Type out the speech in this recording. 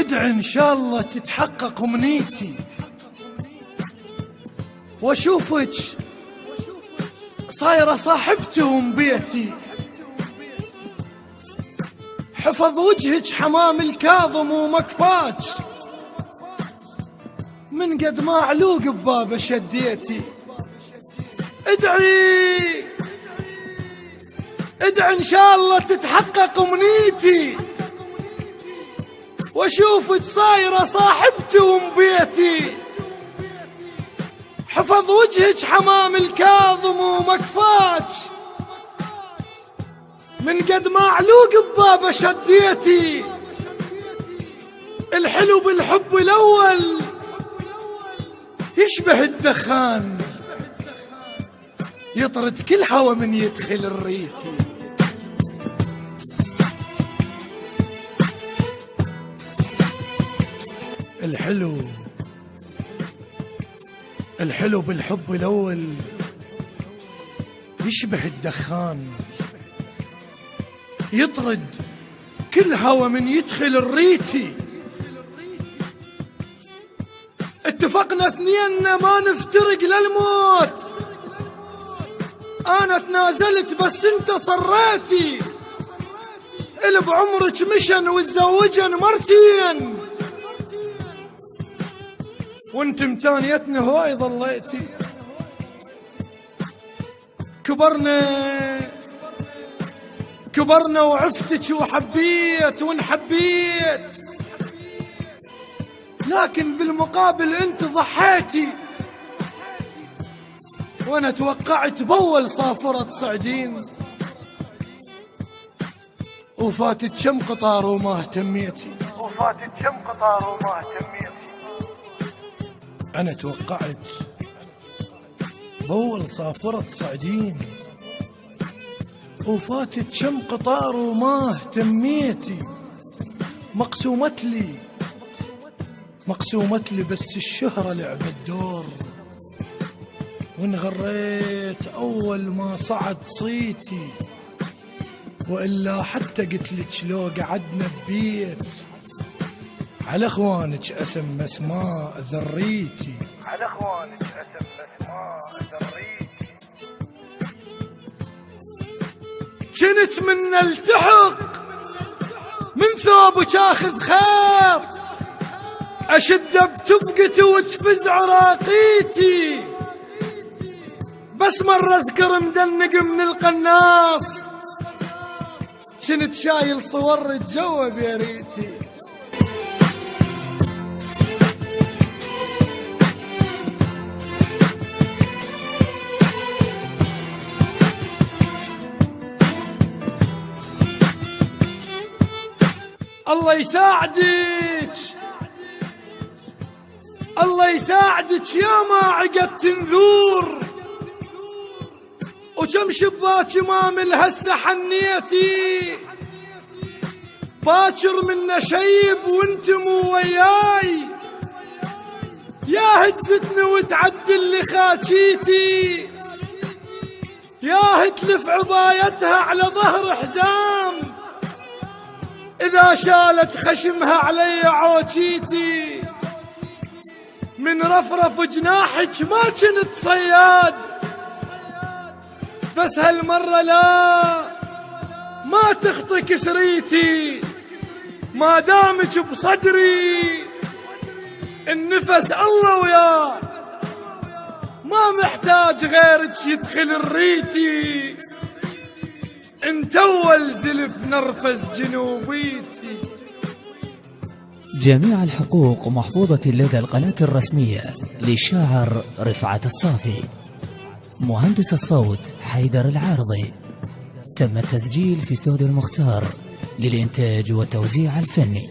ادعي ان شاء الله تتحقق امنيتي واشوفك صايرة صاحبتهم بيتي. حفظ وجهك حمام الكاظم ومكفاك من قد ما علوق ببابه شديتي. ادعي ان شاء الله تتحقق امنيتي واشوفك صايرة صاحبتهم بيتي. حفظ وجهك حمام الكاظم ومكفاك من قد ما علوق ببابه شديتي. الحلو بالحب الاول يشبه الدخان يطرد كل هوى من يدخل الريتي. الحلو بالحب الأول يشبه الدخان يطرد كل هوى من يدخل الريتي. اتفقنا اثنيننا ما نفترق للموت، انا تنازلت بس انت صريتي. اللي بعمرك مشن وتزوجن مرتين وانت متانيتنا هواي ظليتي. كبرنا وعفتك وحبيت ونحبيت، لكن بالمقابل انت ضحيتي. وانا توقعت بأول صافرة صعدين وفاتت كم قطار وما اهتميتي. انا توقعت بأول صافرة صعدين وفاتت كم قطار وما اهتميتي. مقسومت لي بس الشهرة لعبت دور، وانغريت أول ما صعد صيتي، وإلا حتى قلت لك لو قعدنا ببيت على اخوانك اسم اسماء ذريتي. كنت من التحق من ثوبك اخذ خير، اشد بتفقتي وتفز عراقيتي. بس مرة اذكر مدنق من القناص كنت شايل صور جوا بيريتي. الله يساعدك يا ما عقدت نذور، وكم شباك امام الهسه حنيتي. باكر منا شيب وانت مو وياي، يا هتزتني وتعدل لي خاكيتي، يا هتلف عبايتها على ظهر حزام، إذا شالت خشمها علي عوشيتي. من رفرف جناحك ما كنت صياد، بس هالمرة لا ما تخطي كسريتي. ما دامك بصدري النفس الله وياه، ما محتاج غيرك يدخل الريتي. انت اول زلف نرفز جنوبيتي. جميع الحقوق محفوظة لدى القناة الرسمية للشاعر رفعت الصافي. مهندس الصوت حيدر العارضي. تم التسجيل في استوديو المختار للإنتاج والتوزيع الفني.